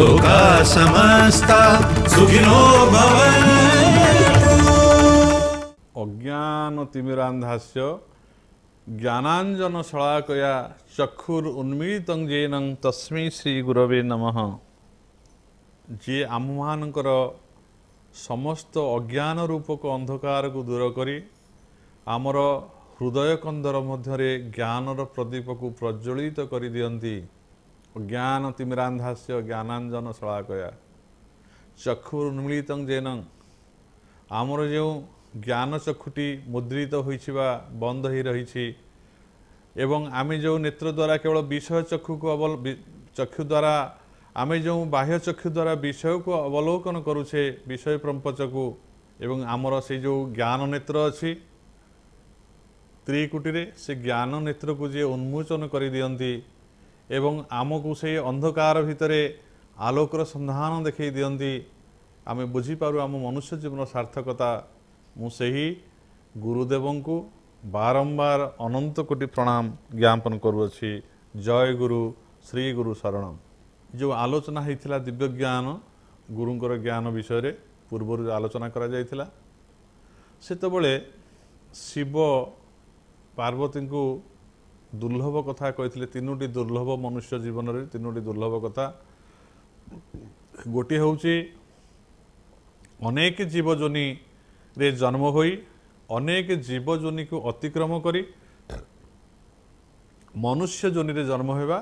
लोका समस्ता सुखिनो भवन्तु। अज्ञान तिमिरान्धास्य ज्ञानांजन शलाकया चक्षुरुन्मीलितं येन तस्मै श्री गुरवे नमः। जे आममानकर समस्त अज्ञान रूपक अंधकार को दूर करी आमर हृदय कंदर मध्यरे ज्ञानर प्रदीप को प्रज्वलित कर दियंती। ज्ञान तिमिरान्धास्य ज्ञानांजन शलाकया चक्षुरुन्मीलितं येन आमर जो ज्ञान चक्षुटी मुद्रित होइछिबा बंद ही रही एवं आमे जो नेत्र द्वारा केवल विषय चक्षु को चक्षु द्वारा आमे जो बाह्य चक्षु द्वारा विषय को अवलोकन करुछे विषय प्रपंच को एवं आमर से जो ज्ञान नेत्र अच्छी त्रिकुटी रे से ज्ञान नेत्र को जे उन्मोचन कर दियंती एवं आमको से अंधकार भितरे आलोकर संधान देखै दियंती आमे बुझी पारु आम मनुष्य जीवन सार्थकता। मुझे गुरुदेव को बारंबार अनंत कोटि प्रणाम ज्ञापन करुअछि। जय गुरु श्री गुरु शरणम। जो आलोचना होता दिव्य ज्ञान गुरुंकर ज्ञान विषय रे पूर्व आलोचना करा जायतिला सेतबेले शिव पार्वती को दुर्लभ कथा कहते तीनोटी दुर्लभ मनुष्य जीवन रे तीनोटी दुर्लभ कथा। गोटे होउची अनेक जीवजोनि रे जन्म होई अनेक जीवजोनि को अतिक्रम करी मनुष्य जोनि रे जन्म होगा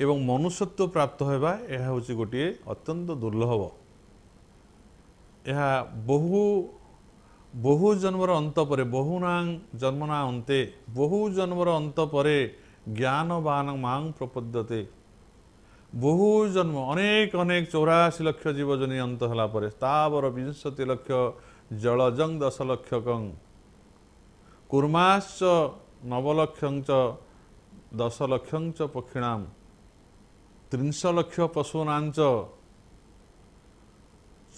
एवं मनुष्यत्व प्राप्त होगा यह हूँ गोटे अत्यंत दुर्लभ। यह बहु बहु जन्मर अंत परे बहुना जन्मना अंते बहु जन्मर अंत परे ज्ञानवान मांग प्रपद्यते। बहु जन्म अनेक अनेक 84 लक्ष जीवजनी अंत होला परे तावर 20 लक्ष जलजंग 10 लक्ष कंग कुर्माश्च 9 लक्षं च 10 लक्षं च पक्षिणाम 30 लक्ष पशूनांच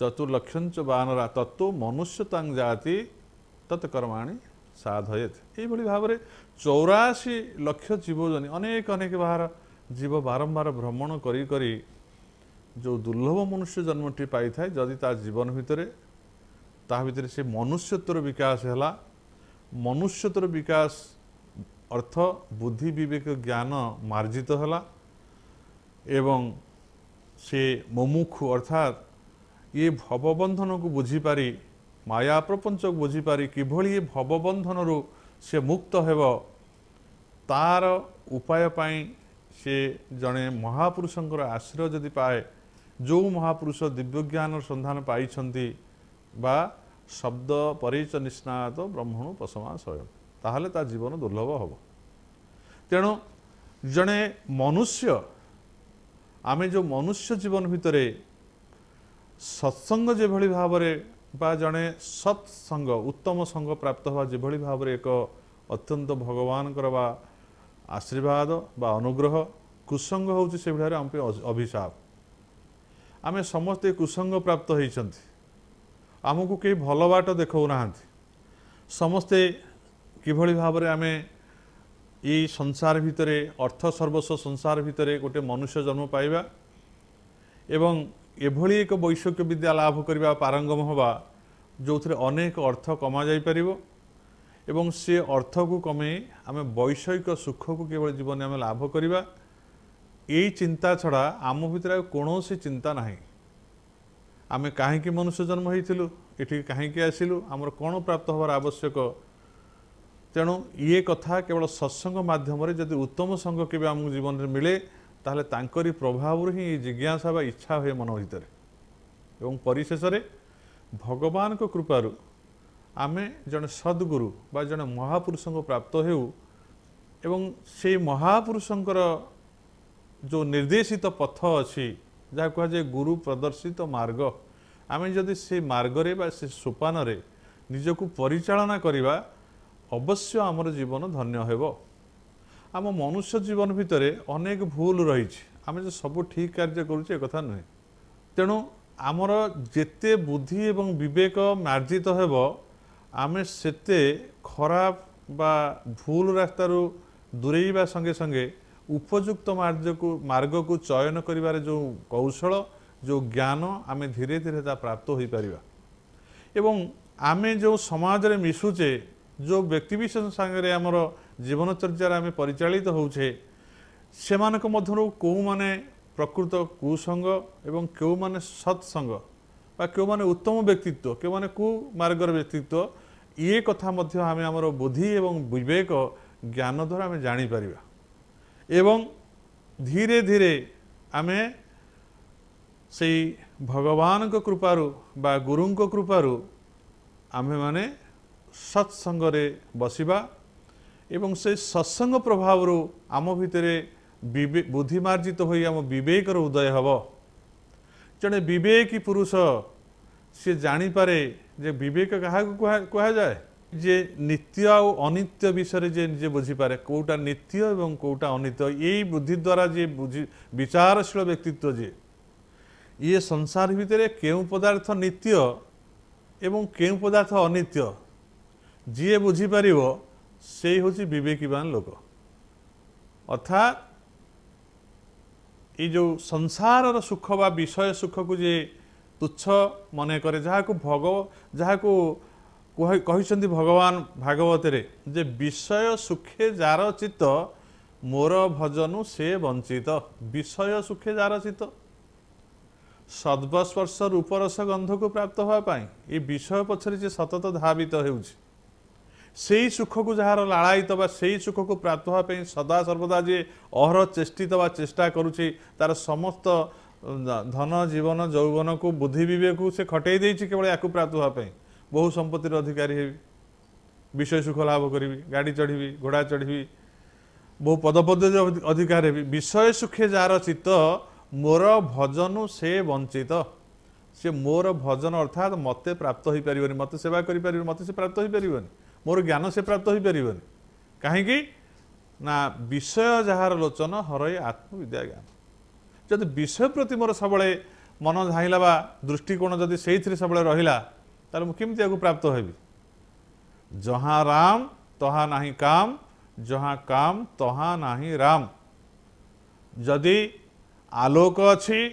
4 लक्षं च वानरा तत्व मनुष्यतां जाति तत्कर्माणि साधयेत। यही भाव में 84 लक्ष जीवजनी अनेक अनेक बार जीव बारंबार भ्रमण करी करी जो दुर्लभ मनुष्य जन्मटी पाई थाए जदि ता जीवन भितर ता भितर से मनुष्यत्वर विकास है। मनुष्यत्वर विकास अर्थ बुद्धि विवेक ज्ञान मार्जित है एवं से मुमुक्षु अर्थात ये भवबंधन को बुझीपारी माया प्रपंच को बुझीपारी किभली ये भवबंधन रु से मुक्त हेब तार उपाय पाई से जड़े महापुरुषंकर आश्रय जदि पाए जो महापुरुष दिव्य ज्ञान संधान पाई बा शब्द परिच निष्णात ब्रह्मणु पशमा स्वयं ताहले ता जीवन दुर्लभ हम। तेणु जड़े मनुष्य आमे जो मनुष्य जीवन भितरे सत्संग जेभली भाव बा जड़े सत्संग उत्तम संग प्राप्त हवा जेभली भाव एक अत्यंत भगवान बा आशीर्वाद बा अनुग्रह कुसंग होउछि से भितर हम पे अभिशाप। आमे समस्ते कुसंग प्राप्त होइछंती आमको कई भल बाट देखौ नाहंती समस्ते किभली भाव आमे ये संसार भितरे अर्थ सर्वस्व संसार भितरे गोटे मनुष्य जन्म पाइबा एवं एभली एक वैषयिक विद्या लाभ करबा पारंगम हवा जो अनेक अर्थ कमा जाई परिबो एवं से अर्थ को कमे आमे वैषयिक सुख को केवल जीवन में लाभ करबा यही चिंता छड़ा आम भितर कौन चिंता नहीं। आमे काहेकि मनुष्य जन्म होइथिलु एठी काहेकि आसिलु आमर कौन प्राप्त हबार आवश्यक। तेणु ये कथा केवल सत्संग माध्यम जदि उत्तम संग के आम जीवन में मिले ताहले तांकरी प्रभाव ही जिज्ञासा बा इच्छा हुए मन भितर एवं परिशेष भगवान को कृपारु आमे जने सद्गुरु बा जने महापुरुष को प्राप्त हेउ एवं से महापुरुषंकर जो निर्देशित पथ अच्छी जहाँ कह जाए गुरु प्रदर्शित मार्ग आमे जदि से मार्गरे बा से सोपान रे निजको परिचालना करिबा अवश्य आमर जीवन धन्य हेबो। आम मनुष्य जीवन भितर अनेक भूल रही आमे जो सब ठीक कार्य करुचे कथा नुहे। तेणु आमर जेते बुद्धि एवं विवेक मार्जित हेबो आमे सेते खराब बा भूल रास्तारू दूरेइबा संगे संगे उपयुक्त मार्ग को चयन करिबार जो कौशल जो ज्ञान आमे धीरे धीरे ता प्राप्त हो पारिबा एवं आमे जो समाज रे मिसुचे जो व्यक्तिविशेष संगे आमर जीवनचर्या आमे परिचालित होउछे सेमानक मध्यरु को माने प्रकृत कुसंग एवं केउ माने सत्संग बा केउ माने उत्तम व्यक्तित्व केउ माने कु मार्गर व्यक्तित्व ये कथा मध्य आमे आमर बुद्धि एवं विवेक ज्ञान द्वारा आमे जानि परिबा एवं धीरे धीरे आमे से भगवान को कृपारु बा गुरु को कृपारु आमे माने सत्संग रे बसिबा एवं से सत्संग प्रभाव आम भितरे बुद्धिमार्जित होई आम विवेकर उदय हब जड़े विवेकी पुरुष सी जानीपे जे विवेक क्या कह जाए जे नित्य और अनित्य विषय जे निजे बुझीपे कौटा नित्य और कौटा अनित्य यही बुद्धि द्वारा जे बुझी विचारशील व्यक्तित्व जे ये संसार भितर केउ पदार्थ नित्य एवं केउ पदार्थ अनित्य जी बुझीपर से हूँ विवेकीवान लोक अर्थात ये जो संसार सुख बा विषय सुख को जे तुच्छ मन करे जहाँ को कहते भगवान भागवत रे जे विषय सुखे जार चित्त मोर भजनु से वंचित विषय सुखे जार चित्त सद्वस्पर्श रूपरस गंध को प्राप्त होगापाई ये विषय पछरे जे सतत धावित होउछि से सुख को जार लाड़ायित बा से सुख को प्राप्त होगापाई सदा सर्वदा जे अहर चेष्टित बा चेष्टा करुछि तार समस्त धन जीवन यौवन को बुद्धि विवेक को से खटई देछि केवल याकू प्राप्त होगापाई बहु संपत्तिर अधिकारी हेबी विषय सुख लाभ करी गाड़ी चढ़ी घोड़ा चढ़ी बहु पदपद अधिकार हेबी विषय सुखे जार चित्त मोर भजनु से वंचित से मोर भजन अर्थात मते प्राप्त हो पारिबनी मते सेवा करि पारिबनी मते से प्राप्त हो पारिबनी मोर ज्ञान से प्राप्त हो पारिबनी काहेकि ना विषय जहार लोचन हरय आत्मविद्या ज्ञान जदि विषय प्रति मोर सबले मन धाइला बा दृष्टिकोण जदि सेइथिरे सबले रहिला तार मु केमति आगु प्राप्त हेबी जहाँ राम तहाँ नाही काम जहाँ काम तहाँ नाही राम जदि आलोक अच्छी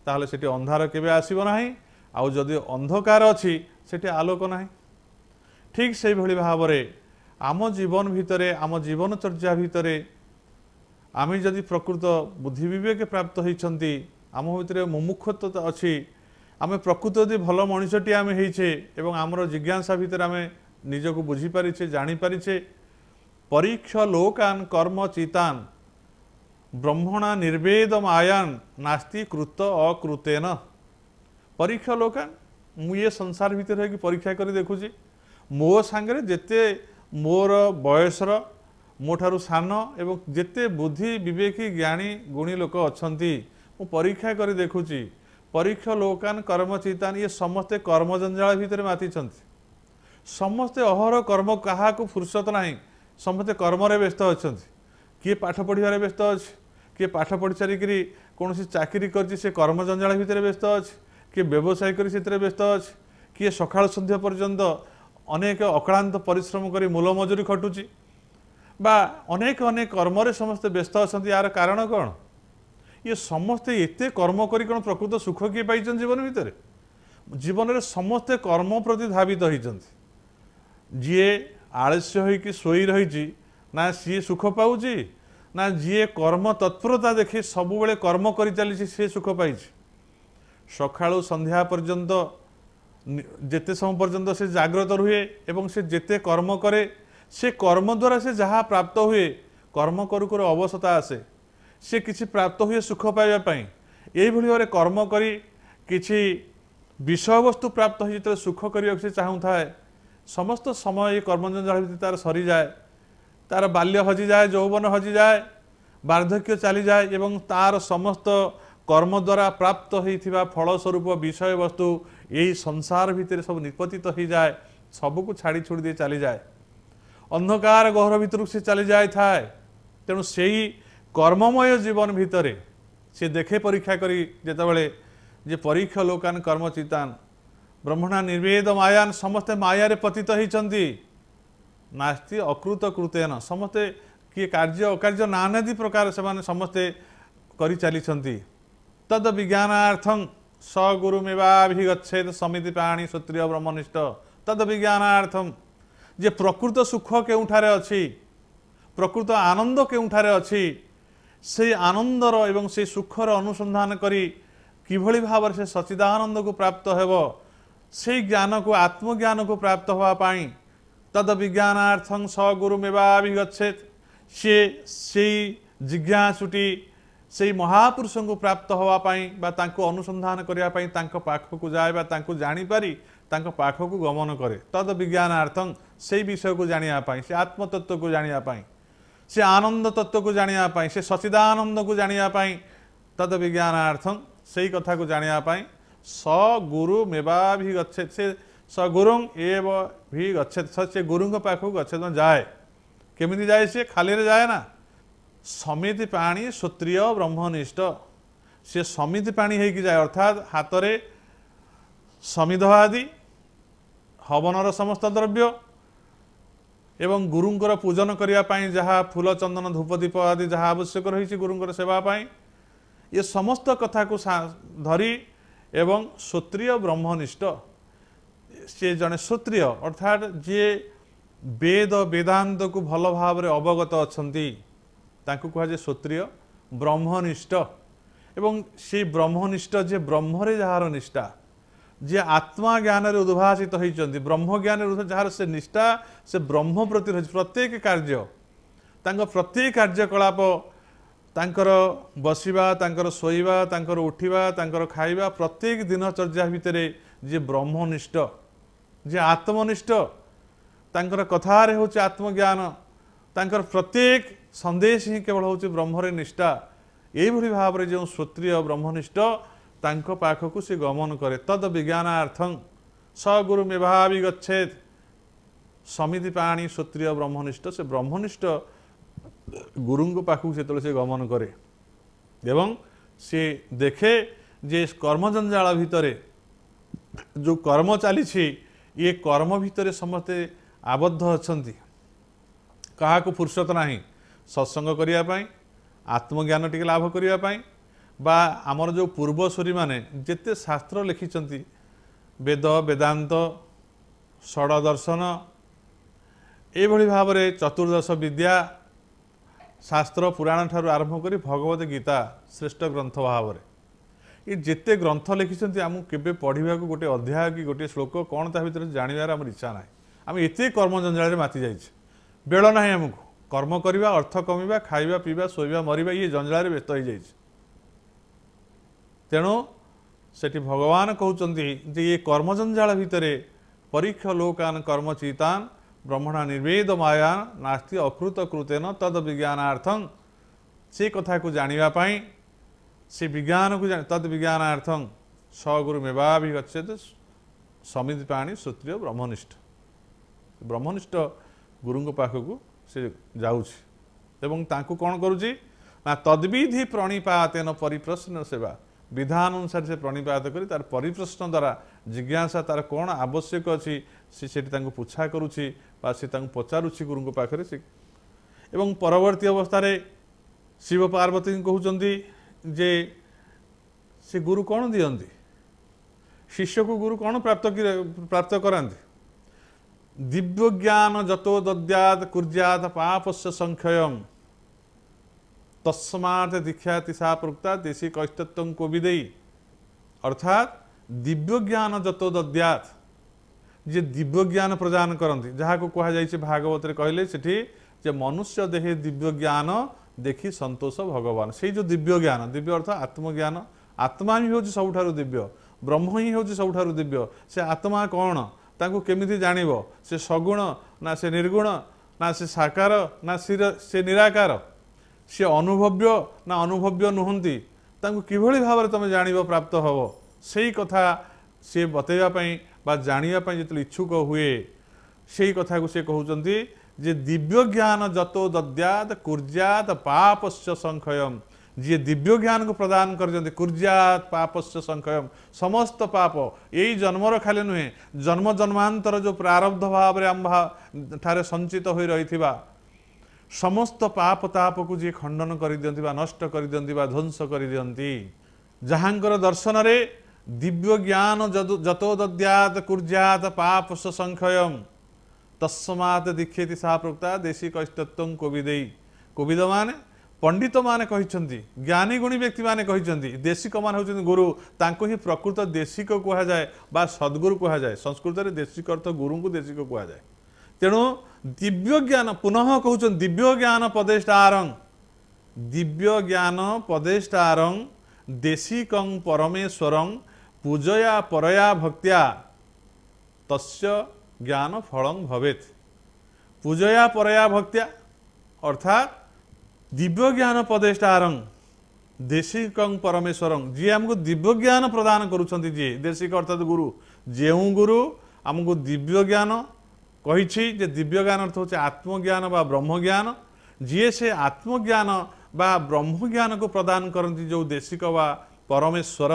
ताहले सेठी अंधार केबे आसीबो नाही आउ जदि अंधकार अच्छी सेठी आलोक नाही ठीक से भली भावरे आम जीवन भितरे आम जीवनचर्या भितरे आमे जदि प्रकृत बुद्धि विवेक प्राप्त होइछंती आम भितरे मुमुक्षुता अच्छी आमे प्रकृत यदि भल मनुष्यटी आमे हेइछे एवं आमर जिज्ञासा भितर आमे निजको बुझी पारिछे जानि पारिछे परीक्ष लोकान कर्म चितान ब्रह्मणा निर्वेद मायान नास्ति कृत अकृतेन परीक्ष लोकान मु ये संसार भितर है कि परीक्षा कर देखुची मो सांगरे जेते मोर बयसर मो ठारू सान एवं जेते बुद्धि विवेकी ज्ञानी गुणी लोक अछंती मु परीक्षा कर देखुची परीक्ष लोकान कर्म चितान ये समस्ते कर्म जंजाल भितर माति समस्ते अहर कर्म क्या फुर्सत नहीं समस्ते कर्म व्यस्त अच्छा किए पाठ पढ़ार व्यस्त अच्छे किए पाठ पढ़ी सारिकी कौन चाकरी कर कर्म जंजाल भितर व्यस्त अच्छे किए व्यवसाय कर व्यस्त अच्छे किए सकाळ संध्या पर्यंत अनेक अक्लांत परिश्रम कर मूल मजूरी खटुची बा अनेक अनेक कर्म समस्ते व्यस्त अच्छा यार कारण कौन ये समस्ते एते कर्म करी कौन प्रकृत सुख किए पाई जीवन भितर जीवन में समस्ते कर्म प्रति धावित होती जी आलस्य होइकी शोई रही ना सी सुख पाउची ना जी कर्म तत्परता देखी सब बेले कर्म कर चली सी सुख पाई सकाळु संध्या पर्यंत जेते समय पर्यंत से जाग्रत रुहे एवं से जेते कर्म करे से कर्म द्वारा से जहाँ प्राप्त हुए कर्म करू करू अवसता आसे से किसी प्राप्त हुए सुख पाइबा पई एई भली भाबरे कर्म करी किसी विषय वस्तु प्राप्त हो जो सुख करने से चाहू थाए समस्त समय कर्मजंजाल भितर तार सरी जाए तार बाल्य हजि जाए यौवन हजि जाए वार्धक्य चली जाए एवं तार समस्त कर्म द्वारा प्राप्त होइथिबा फलस्वरूप विषय वस्तु यही संसार भितर सब निपतित हो जाए सबको छाड़ी छुड़ी दे चली जाए अंधकार गहर भितर से चली जाए थाए तेणु से कर्ममय जीवन भितर से देखे परीक्षा करी जेतेबेले जे परीक्ष लोकान कर्मचितान ब्रह्मणा निर्वेद मायान समस्ते मायारे पतित होइछंती नास्ति अकृत कृतेन समस्ते किए कार्य अकार्य नानादि प्रकार से समस्ते करि चलिछन्ति तद विज्ञानार्थं सगुरुमेवाभिगच्छेत समिति पाणी क्षत्रिय ब्रह्मनिष्ठ तद विज्ञानार्थं जे प्रकृत सुख केउठारे अछि प्रकृत आनंद केउठारे अछि से आनंदर एवं से सुखर अनुसंधान करी किभଳି भाव से सच्चिदानंद को प्राप्त हेब से ज्ञान को आत्मज्ञान को प्राप्त होवा पाई तद विज्ञानार्थं सगुरुमेवाभिगच्छेत से जिज्ञासुटी से महापुरुष को प्राप्त होवा पाई बा तांको अनुसंधान करिया पाई तांको पाख को जाए बा तांको जानी पारी तांको पाख को गमन करे तद विज्ञानार्थं से विषय को जानिया पाई से आत्मतत्व को जानिया पाई से आनंद तत्व को जानिया पाई से सच्चिदानंद को जानिया पाई तद विज्ञानार्थं से कथा को जानिया पाई सगुरु मेवाभिगच्छेत से सगुरुं एव भी गच्छेत से गुरुंग पाखु गच्छेत जाए केमिति जाए से खाली रे जाए ना समिति पाणी क्षत्रिय ब्रह्मनिष्ठ से समिति पाणी होइकी जाए अर्थात हाथ रे समिध आदि हवनर समस्त द्रव्य एवं गुरुंकर पूजन करिया पाई जहाँ फूल चंदन धूप दीप आदि जहाँ आवश्यक रही गुरुंकर सेवा पाई ये समस्त कथा को धरी एवं क्षत्रिय ब्रह्मनिष्ठ से जने क्षत्रिय अर्थात जे वेद वेदांत को भल भाव रे अवगत अछंती तांको कहा जे क्षत्रिय ब्रह्मनिष्ठ एवं से ब्रह्मनिष्ठ जे ब्रह्मरे जहार निष्ठा जे आत्मा ज्ञान रे उद्भासित होइचंती ब्रह्म ज्ञान रे जहार से निष्ठा से ब्रह्म प्रति प्रत्येक कार्य तांको प्रत्येक कार्यकलाप तांकर बसिबा तांकर सोइबा तांकर उठिबा तांकर खाइबा प्रत्येक दिनचर्या भितरे जे ब्रह्मनिष्ठ जे आत्मनिष्ठ तांकर कथारे होचे आत्मज्ञान तांकर प्रत्येक संदेश ही केवल होचे ब्रह्मरे निष्ठा एई भली भाव रे जो क्षत्रिय ब्रह्मनिष्ठ तांको पाखकु से गमन करे तद विज्ञानार्थं सगुरुमेवाभिगच्छेत समिति पाणी क्षत्रिय ब्रह्मनिष्ठ से ब्रह्मनिष्ठ गुरुंग पाखु से से गमन करे एवं से देखे जे कर्म जंजाल भितरे जो कर्म चली ये कर्म भितरे समस्ते आबद्ध अछंती कहा को फुर्सत नाही सत्संग करिया पाई आत्मज्ञान टिके लाभ करिया पाई बा आमर जो पूर्वसूरी माने जेते शास्त्र लिखिचंती वेद वेदांत षड दर्शन एभली भाव रे चतुर्दश विद्या शास्त्र पुराण ठारू आरंभ करी भगवत गीता श्रेष्ठ ग्रंथ भाव रे ये जेते ग्रंथ लिखिचंती आमु केबे पढ़िबा को गोटे अध्याय कि गोटे श्लोक कोन ता भितर जानिबार हमर इच्छा नाही आम एते कर्म जंजाल रे माति जाइछ बेल नाही हमकु कर्म करिबा अर्थ कमिबा खाइबा पीबा सोइबा मरिबा ये जंजाल रे व्यस्त हो जाइछ तेणु सेठी भगवान कहउचंती जे ये कर्म जंजाल भितरे परीक्ष लोकान कर्म चितान ब्रह्मणा निर्वेद माया नास्ति अकृत कृतेन तद विज्ञानार्थं से कथा को जानिबा पाई से विज्ञान को तद विज्ञानार्थं सगुरुमेवाभिगच्छेत समिति पाणी क्षत्रिय ब्रह्मनिष्ठ ब्रह्मनिष्ठ गुरुंग पाखकु से जाउछि एवं तांकु कोन करूछि ना तद्विधि प्रणिपातेन परिप्रश्न सेवा विधान अनुसार से प्रणिपात करी तार परिप्रश्न द्वारा जिज्ञासा तार कौन आवश्यक अच्छी से पूछा करुच्ची से पचारुच्ची गुरु पाखे से एवं परवर्ती अवस्था शिव पार्वती कहते जे से गुरु कौन दियंती शिष्य को गुरु कौन प्राप्त करांती दिव्य ज्ञान जतो दद्याद कुर्याद पापस्य संख्ययम् तस्मात् दीक्षाति सा प्रोक्ता देशी कैस्तत्वं को विदेयी अर्थात दिव्य ज्ञान जतो दद्यात जे दिव्य ज्ञान प्रदान करती जहाँ को कह जाए भागवत कहले सेठी जे मनुष्य देहे दिव्य ज्ञान देखी संतोष भगवान से जो दिव्य ज्ञान दिव्य अर्थ आत्मज्ञान आत्मा ही हूँ सबुठारु दिव्य ब्रह्म ही हूँ सबुठारु दिव्य से आत्मा कौन ताकू केमिति जानिबो से सगुण ना से निर्गुण ना से साकार ना से निराकार से अनुभव्य ना अनुभव्य नुहंती तांको किभଳି भाव तुम जानिबो प्राप्त हबो सेही कथा से बतैबा पई बा जानिबा पई जेतले इच्छुक हुए सेही कथा को से कहउचंती जे दिव्य ज्ञान जतो दद्यात कुर्यात पापस्य संखयम जी दिव्य ज्ञान को प्रदान कर कुर्यात पापस्य संखयम समस्त पाप यही जन्मर खाली नुहे जन्म जन्मांतर जो प्रारब्ध भाव रे आम ठारे संचित हो रही समस्त पाप ताप को जी खंडन कर दियंती बा नष्ट कर दियंती बा ध्वंस कर दियंती जहांकर दर्शन रे दिव्य ज्ञान जतो दद्यात कुर्जात पाप संखयम तस्मात् दीक्षेति सा प्रोक्ता देशी कष्टत्वं कोविदेई कोविद माने पंडित माने कहिसंती ज्ञानी गुणी व्यक्ति माने कहिसंती देशिक मान होचंती गुरु तांको ही प्रकृत देशिक कुहा जाए बा सद्गुरु कुहा जाए संस्कृत रे देशिक अर्थ गुरु को देशिक कुहा जाए तेणु दिव्य ज्ञान पुनः कहउछन दिव्य ज्ञान पदेष्टारं देशिकं परमेश्वरं पूजया परया भक्त्या तस्य ज्ञान फलं भवेत पूजया परया भक्त्या अर्थात दिव्य ज्ञान पदेष्टारं देशिकं परमेश्वरं जी आमको दिव्य ज्ञान प्रदान करुछंती जी देशिक अर्थात गुरु जेउ गुरु आमको दिव्य ज्ञान कहिछि जे दिव्य ज्ञान अर्थ होचे आत्मज्ञान बा ब्रह्मज्ञान जी से आत्मज्ञान बा ब्रह्मज्ञान को प्रदान करती जो देशिक बा परमेश्वर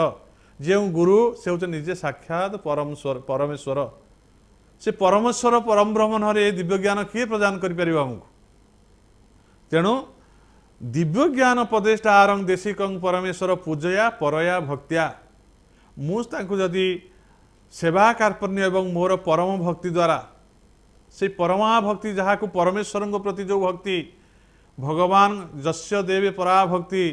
जो गुरु से होचे निजे साक्षात परमेश्वर से परमेश्वर परम ब्रह्म हरे दिव्य ज्ञान किए प्रदान कर परिबा हमको तेणु दिव्य ज्ञान पदेष्टारं देशिकं परमेश्वर पूजया परया भक्त्या मुझे जदि सेवा कार्पण्य एवं मोर परम भक्ति द्वारा से परमा भक्ति जहाँ को परमेश्वर प्रति जो भक्ति भगवान जस्य देवे परा भक्ति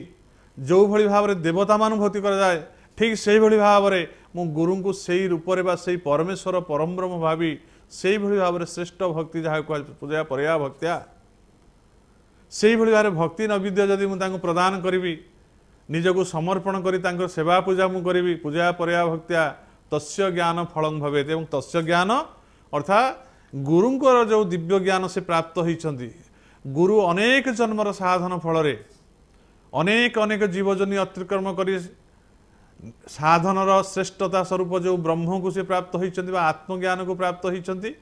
जो भली भाव में देवता मान भक्ति कर जाए ठीक से भली भाव में मु गुरु को सही रूप से परमेश्वर परम ब्रह्म भावी से भली भाव में श्रेष्ठ भक्ति जहाँ को पूजा परया भक्त्या से भली भाव भक्ति नैवेद्य जदि मुझे प्रदान करी निजक समर्पण कर सेवा पूजा मु करी पूजा परया भक्त्या तस्य ज्ञान फलं भवेत एवं तस्य ज्ञान अर्थात गुरुंकर जो दिव्य ज्ञान से प्राप्त होती गुरु अनेक जन्मर साधन फल अनेक अनेक जीवजनी अतिक्रम कर साधनर श्रेष्ठता स्वरूप जो ब्रह्म को से प्राप्त होती आत्मज्ञान को प्राप्त होती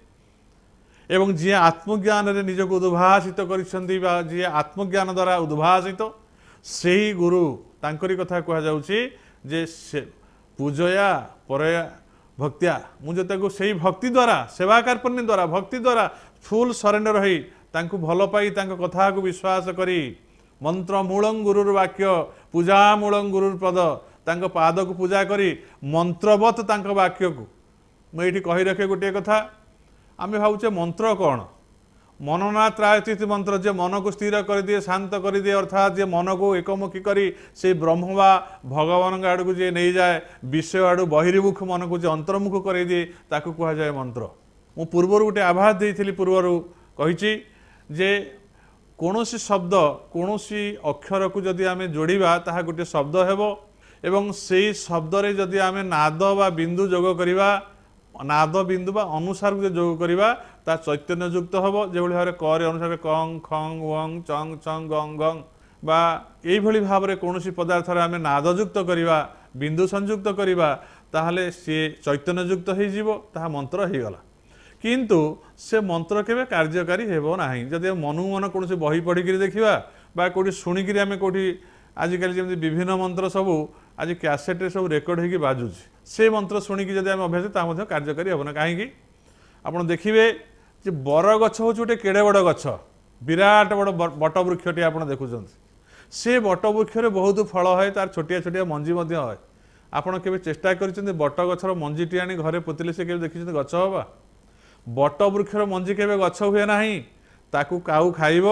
एवं जी आत्मज्ञान रे निज को उद्भाषित कर जी आत्मज्ञान द्वारा उद्भाषित से ही गुरु तांकरी कथा कह जे पूजया परया भक्त्या मुझे से भक्ति द्वारा सेवा कार्पण्य द्वारा भक्ति द्वारा फुल सरेंडर हो तांको भल पाई तांको कथा को विश्वास करी मंत्र मूलं गुरुर वाक्य पूजा मूलं गुरुर पद तांको पाद को पूजा करी मंत्रवत तांको वाक्य को मुझे कही रखे गोटे कथा आमे भावुचे मंत्र कौन मनना त्रायती मंत्र जे मन को स्थिर कर दिए शांत कर दिए अर्थात जे मन को एकमुखी करी से ब्रह्म बा भगवान आड़ को जे नहीं जाए विषय आड़ बहिर्मुख मन को जे अंतर्मुख कर दिए ताकू कह जाए मंत्र मु पूर्वर गोटे आभास देइथिली पूर्वर कहिछि जे कोनोसी शब्द कोनोसी अक्षर को जदि आमे जोड़िबा ताहा गोटे शब्द हेबो एवं सेई शब्द रे जदि आमे नाद बा बिंदु जोग करिबा नाद बिंदु बा अनुसार जो जोग करिबा ता चैतन्य युक्त हम जो भाव में क अनुसार कं खं वं चंग चंग गंग गंग बा यही भाव में कौन पदार्थ आम नादयुक्त करवा बिंदु संयुक्त करवा ताहले सी चैतन्य युक्त हो मंत्र हो गला किंतु से मंत्र केवे कार्यकारी हेबो नाही जदि मनु मन कौन बही पढ़ी देखा बा कौटी शुणिकी आम कौटी आजिकल जमी विभिन्न मंत्र सबू आज कैसेट सब रेकर्ड होगी बाजुची से मंत्र शुणिकी जब आम अभ्यास ता कार्यकारी हेबना कहीं आपड़ देखिए जे बर गछ हूँ गोटे केड़े बड़ गछ विराट बड़ बट वृक्षटी आप देखुं से बट वृक्ष बहुत फल है तार छोटिया छोटिया मंजी है आपड़ के चेष्टा कर बट गछर मंजीटी आनी घरे पोतिले से देखी गछ हवा बट वृक्षर मंजी के गछ हुए ना ताकू काऊ खाइब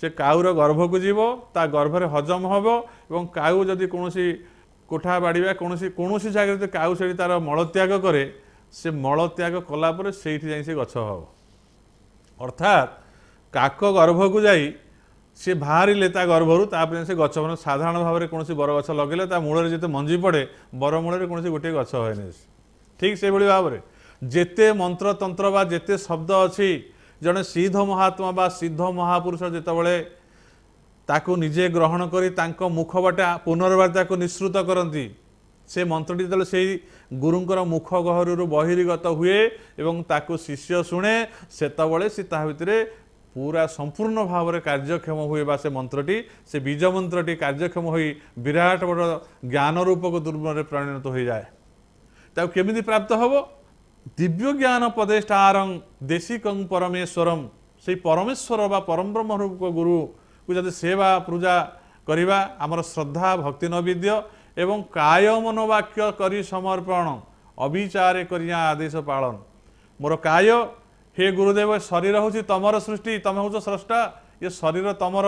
से काऊर गर्भ को जीव ता गर्भरे हजम हम और काऊ जदि कौन कोठा बाड़िया कौन जगह काऊ से तार मलत्याग करे से मलत्याग कलापर से गछ हम अर्थात काक गर्भ को जाई सी बाहर ता गर्भर तापर से गछ मैंने साधारण भाव में कौन बर गछ लगे मूल जिते मंजी पड़े बर मूल कौन गोटे गछ है ठीक से भाव में जेते मंत्र तंत्र बा जेते शब्द अच्छी जड़े सिद्ध महात्मा बा सिद्ध महापुरुष जितेबाला ताकू निजे ग्रहण करी मुख बाटे पुनर्बार ताकू निःसृत करती से मंत्रटी जो से गुरुंकर मुख गहरु बहिर्गत हुए एवं ताकू शिष्य शुणे सेतबले सी ता भितर पूरा संपूर्ण भाव में कार्यक्षम हुए बा से मंत्रटी से बीज मंत्रटी कार्यक्षम हो विराट बड़ ज्ञान रूपक दुर्बल में परिणत हो जाए ताकू केमिति प्राप्त हम दिव्य ज्ञान पदेष्टारं देशिकं परमेश्वरं से परमेश्वर बा परम ब्रह्म रूप गुरु को जब सेवा पूजा करवा आमर श्रद्धा भक्ति नैवेद्य एवं काय मनोवाक्य करी समर्पण अविचारे करिया आदेश पालन मोर काय हे गुरुदेव शरीर हूँ तमर सृष्टि तुम हूँ स्रष्टा ये शरीर तमर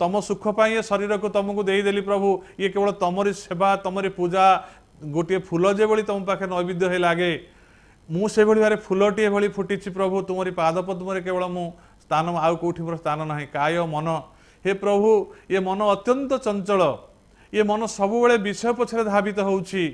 तम सुख पाई ये शरीर को तुमको देदेली प्रभु ये केवल तमरी सेवा तमरी पूजा गोटे फूल जो भाई तुम पाखे नैवेद्य है लगे मुझे भाई फूलटे भाई फुटी प्रभु तुमरी पाद पद्म केवल मु स्थान आउ कौटी मोर स्थान ना काय मन हे प्रभु ये मन अत्यंत चंचल ये मन सबुबले विषय पछरे धावित होउछि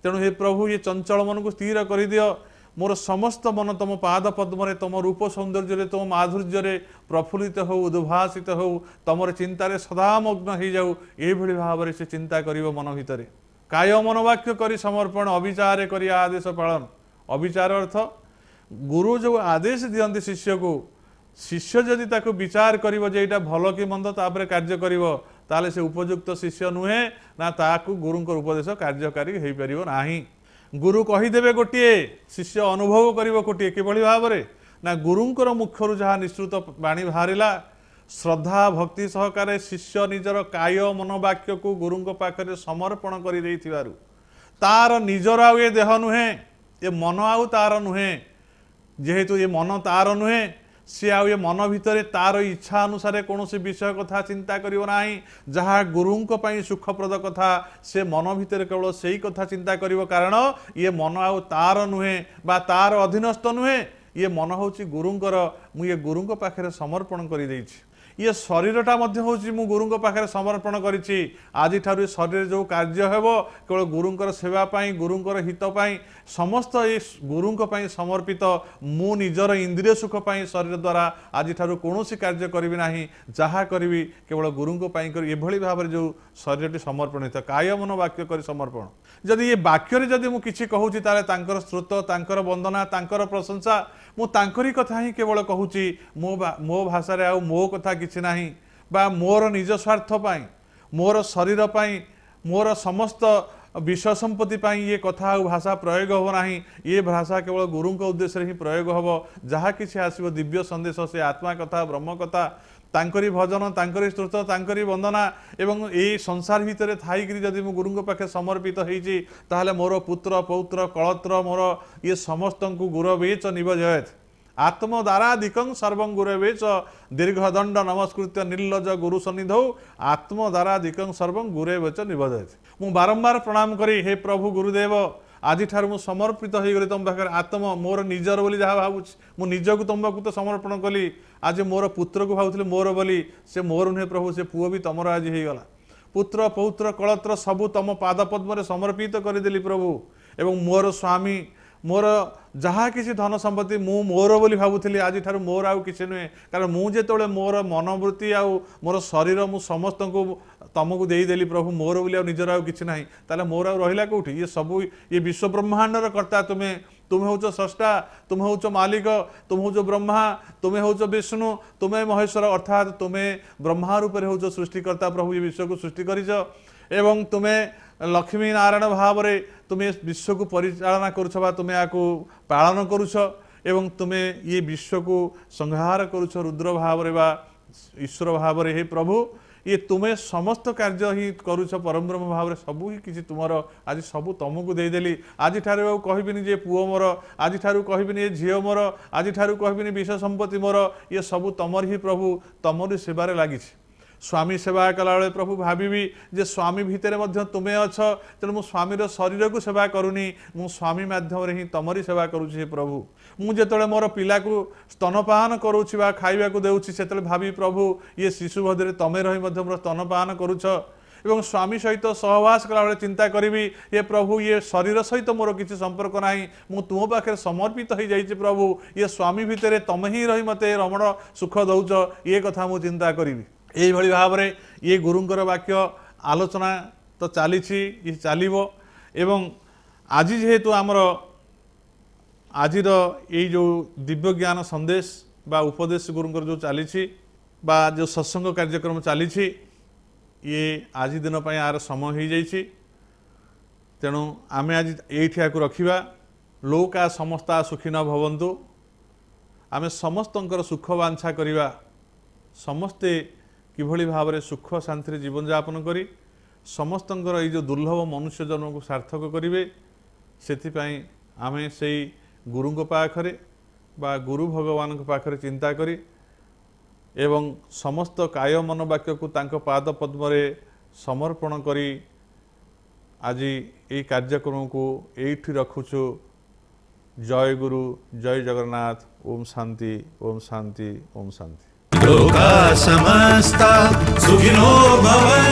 तेणु हे प्रभु ये चंचल मन को स्थिर कर दियो मोर समस्त मन तुम पाद पद्म तुम रूप सौंदर्य तुम माधुर्य प्रफुल्लित हो उद्भासित हो तुम चिंतार सदा मग्न हो जाऊ ये भाव में से चिंता कर मन भितर काय मनोवाक्य करी समर्पण अविचारे करी आदेश पालन अविचार अर्थ गुरु जो आदेश दियंती शिष्य को शिष्य जदि ताको विचार करिवो जे एटा भलो कि मंद तापर कार्य करिवो ताले से उपयुक्त शिष्य नुहे ना ताकू गुरुंकर उपदेश कार्यकारी हो पारिबो नाही गुरु कहीदेवे गोटे शिष्य अनुभव करिवो गोटे किभଳି भावरे ना गुरुंकर मुखरु जहाँ निश्रुत बाणी बाहरिला श्रद्धा भक्ति सहकारे शिष्य निजर काय मनोवाक्य को गुरुंक पाखरे समर्पण करि देइथिबारु तार निजर आउ ये देह नुहे ये मन आउ तार नुहे जेहेतु ये मन तार नुहे सी आउ ये मन भितर तार इच्छा अनुसार कौन विषय कथा चिंता करिवो नाही जहाँ गुरुंक पई सुखप्रद कथा से मन भितर केवल सेई कथा चिंता करिवो कारण ये मन आउ तार नुहे बा तार अधीनस्थ नुहे ये मन होची गुरुंकर मु ये गुरुंक पाखरे समर्पण करि देइछि ये शरीरटा मध्य होची मु गुरुंक पाखरे समर्पण करिछि आजि ठारु शरीर जो कार्य हेबो केवल गुरुंकर सेवा पाई गुरुंकर हित पाई समस्त ये गुरुंक पाई समर्पित मु निजर इंद्रिय सुख पाई शरीर द्वारा आजि ठारु कोनोसी कार्य करिवि नाही जहा करिवि केवल गुरुंक पाई करि एभଳି भाबरे जो शरीरटी समर्पण हित काय मन वाक्य करि समर्पण जदि ये वाक्य रे जदि मु किछि कहूछि ताले तांकर स्तोत्र तांकर वंदना तांकर प्रशंसा मु तांकरी कथा ही केवल कहूछि मो भाषा रे आ मो कथा किछि नाही बा मोर निज स्वार्थ पाई मोर शरीर पाई मोर समस्त विषय संपत्ति पाई ये कथा आ भाषा प्रयोग हो नाही ये भाषा केवल गुरुंक उद्देश्य ही प्रयोग हो जहाँ किछि आसीबो दिव्य संदेश से आत्मा कथा ब्रह्म कथा तांकरी भजन तांकरी स्तोत्र तांकरी वंदना एवं ये संसार भितर थाईकरी जदि मु गुरुंक पाखे समर्पित होईछि ताहले मोर पुत्र पौत्र कलत्र मोर ये समस्त को गुरवेच निबजयत आत्मदारादिकं सर्वं गुरवेच दीर्घदंड नमस्कृत्य निर्लज गुरु सन्निधौ आत्मदारादिकं सर्वं गुरवेच निबजयत मु बारंबार प्रणाम करी हे प्रभु गुरुदेव आज ठार मु समर्पित हो गली तुम पाखे आत्म मोर निजर बोली जहाँ भावुच मु निजक तुमको तो समर्पण कली आज मोर पुत्र को भावुली मोर बोली से मोर नुहे प्रभु से पुओ भी तुमर आज हो गला पुत्र पौत्र कलत्र सबू तुम पाद पद्म समर्पित करदेली प्रभु एवं मोर स्वामी मोर जहाँ किसी धन संपत्ति मु मोर बोली भावुली आज ठार मोर आउ किसी नुहे कारण मुझे मोर मनोवृत्ति आउ मोर शरीर मु समस्त को तुमको देदेली प्रभु मोर बोली निजर आउ किसी ना ताले मोर आउ रहिला कोठी ये सबू ये विश्व ब्रह्मांडर कर्ता तुम्हें हूँ स्रष्टा तुम्हें हूँ मालिक तुम हूँ ब्रह्मा तुम्हें हूँ विष्णु तुम्हें महेश्वर अर्थात तुम्हें ब्रह्मा रूप से हूँ सृष्टिकर्ता प्रभु ये विश्व को सृष्टि कर एवं तुम्हें लक्ष्मी नारायण भाव में तुम्हें विश्व को परिचालना करुछ बा तुम्हें या पालन करुछ एवं तुम्हें ये विश्व को संहार करुछ रुद्र भाव में बा ईश्वर भाव में हे प्रभु ये तुम्हें समस्त कार्य ही करुछ परम ब्रह्म भाव में सबू ही किसी तुमर आज सबू तुमको देदेली आज ठारू कहबिनी जे पुओ मोर आज ठारू कहबिनी ये झील मोर आज ठारू कहबिनी विषय संपत्ति मोर ये सबू तमर ही प्रभु तमरी सेवार लगी स्वामी सेवा कला बेले प्रभु भावी जे स्वामी भितर तुम्हें अच्छ तेणु मु स्वामीर शरीर को सेवा करूनी मु स्वामी माध्यम ही तमरी सेवा करुँची प्रभु मुझे मोर पिला को स्तनपान करुँची खाइबा को देउछि सेतले भावी प्रभु ये शिशु भद्रे तमे रही मोर स्तनपान करुछ एवं स्वामी सहित सहवास कला बेले चिंता करी ये प्रभु ये शरीर सहित मोर किसी संपर्क ना मु तुम पाखे समर्पित हो जाइए प्रभु ये स्वामी भितर तमे ही रही मते रमण सुख दौच ये कथा मु चिंता करी यही भाव में ये गुरुंकर वाक्य आलोचना तो चली ये चलो एवं आज जेहेतु आमर आज ये जो दिव्य ज्ञान संदेश बा उपदेश गुरुंकर जो चली जो सत्संग कार्यक्रम चली ये आज दिन पर यार समय हो जाइए तेणु आम आज ये रखा लोका समस्ता सुखिन भवन्तु आमे समस्तंकर सुख वांछा करिवा समस्ते किभली भाव में सुख शांति जीवन यापन करी समस्तंकर ये जो दुर्लभ मनुष्य जन्म को सार्थक करेंगे से आमे से गुरु पाखरे बा गुरु भगवान पाखरे चिंता करी एवं समस्त काय मन वाक्य को तांको पाद पद्म समर्पण करी आज ये कार्यक्रम को एठी रखुछु। जय गुरु जय जगन्नाथ। ओम शांति ओम शांति ओम शांति। लोका समस्ता सुखिनो भवन्तु।